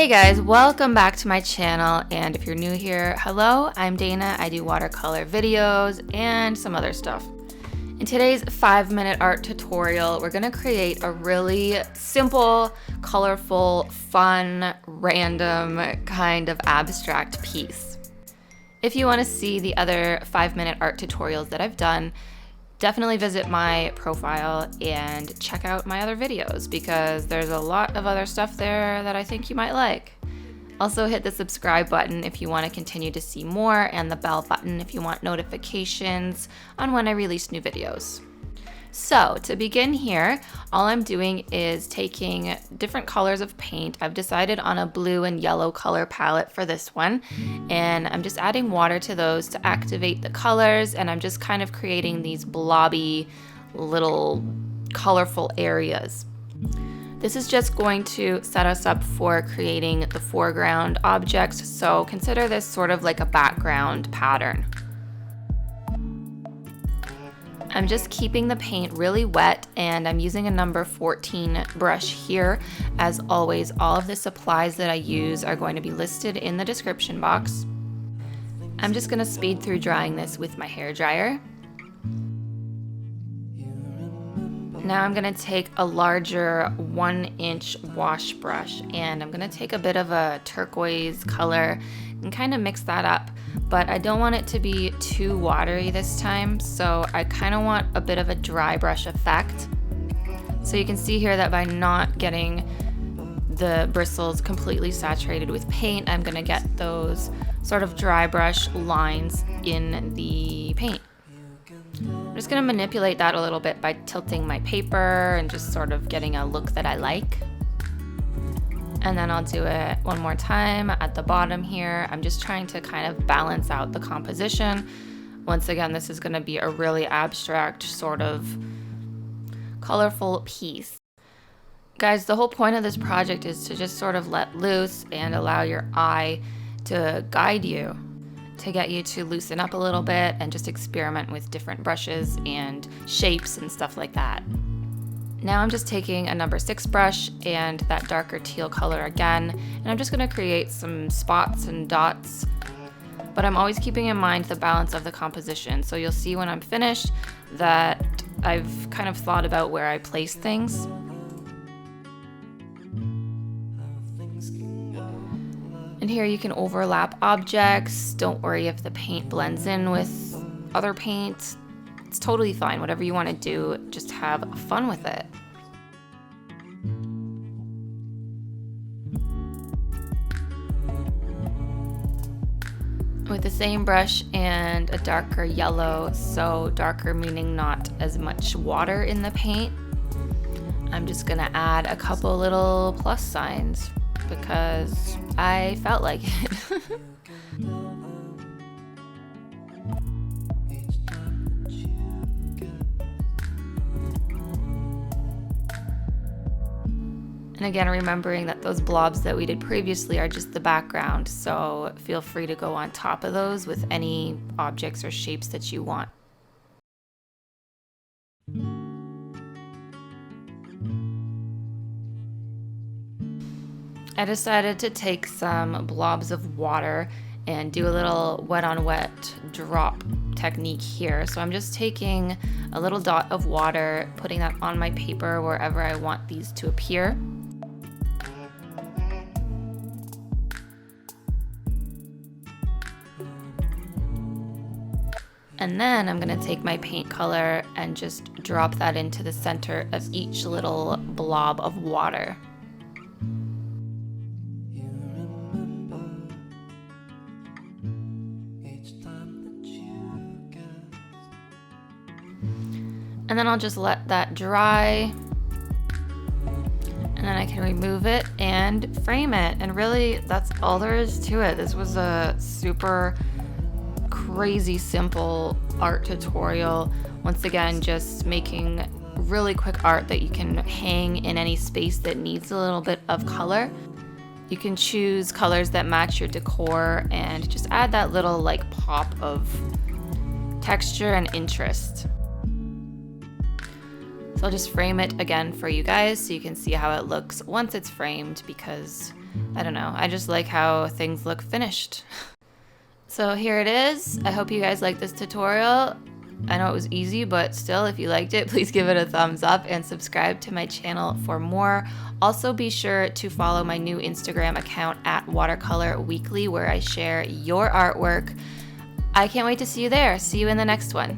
Hey guys, welcome back to my channel, and if you're new here, hello, I'm Dana. I do watercolor videos and some other stuff. In today's 5-minute art tutorial, we're gonna create a really simple, colorful, fun, random kind of abstract piece. If you want to see the other 5-minute art tutorials that I've done, definitely visit my profile and check out my other videos because there's a lot of other stuff there that I think you might like. Also hit the subscribe button if you want to continue to see more, and the bell button if you want notifications on when I release new videos. So to begin here, all I'm doing is taking different colors of paint. I've decided on a blue and yellow color palette for this one, and I'm just adding water to those to activate the colors, and I'm just kind of creating these blobby little colorful areas. This is just going to set us up for creating the foreground objects, so consider this sort of like a background pattern. I'm just keeping the paint really wet, and I'm using a number 14 brush here. As always, all of the supplies that I use are going to be listed in the description box. I'm just going to speed through drying this with my hair dryer. Now I'm going to take a larger 1-inch wash brush, and I'm going to take a bit of a turquoise color and kind of mix that up. But I don't want it to be too watery this time, so I kind of want a bit of a dry brush effect. So you can see here that by not getting the bristles completely saturated with paint, I'm going to get those sort of dry brush lines in the paint. I'm just going to manipulate that a little bit by tilting my paper and just sort of getting a look that I like. And then I'll do it one more time at the bottom here. I'm just trying to kind of balance out the composition. Once again, this is going to be a really abstract sort of colorful piece. Guys, the whole point of this project is to just sort of let loose and allow your eye to guide you, to get you to loosen up a little bit and just experiment with different brushes and shapes and stuff like that. Now I'm just taking a number 6 brush and that darker teal color again, and I'm just going to create some spots and dots, but I'm always keeping in mind the balance of the composition. So you'll see when I'm finished that I've kind of thought about where I place things. And here you can overlap objects. Don't worry if the paint blends in with other paint. It's totally fine. Whatever you want to do, just have fun with it. With the same brush and a darker yellow, so darker meaning not as much water in the paint, I'm just gonna add a couple little plus signs because I felt like it. And again, remembering that those blobs that we did previously are just the background, so feel free to go on top of those with any objects or shapes that you want. I decided to take some blobs of water and do a little wet on wet drop technique here. So I'm just taking a little dot of water, putting that on my paper wherever I want these to appear. And then I'm going to take my paint color and just drop that into the center of each little blob of water. And then I'll just let that dry. And then I can remove it and frame it. And really, that's all there is to it. This was a super crazy simple art tutorial. Once again, just making really quick art that you can hang in any space that needs a little bit of color. You can choose colors that match your decor and just add that little like pop of texture and interest. So I'll just frame it again for you guys so you can see how it looks once it's framed, because I don't know, I just like how things look finished. So here it is. I hope you guys like this tutorial. I know it was easy, but still, if you liked it, please give it a thumbs up and subscribe to my channel for more. Also, be sure to follow my new Instagram account at Watercolor Weekly, where I share your artwork. I can't wait to see you there. See you in the next one.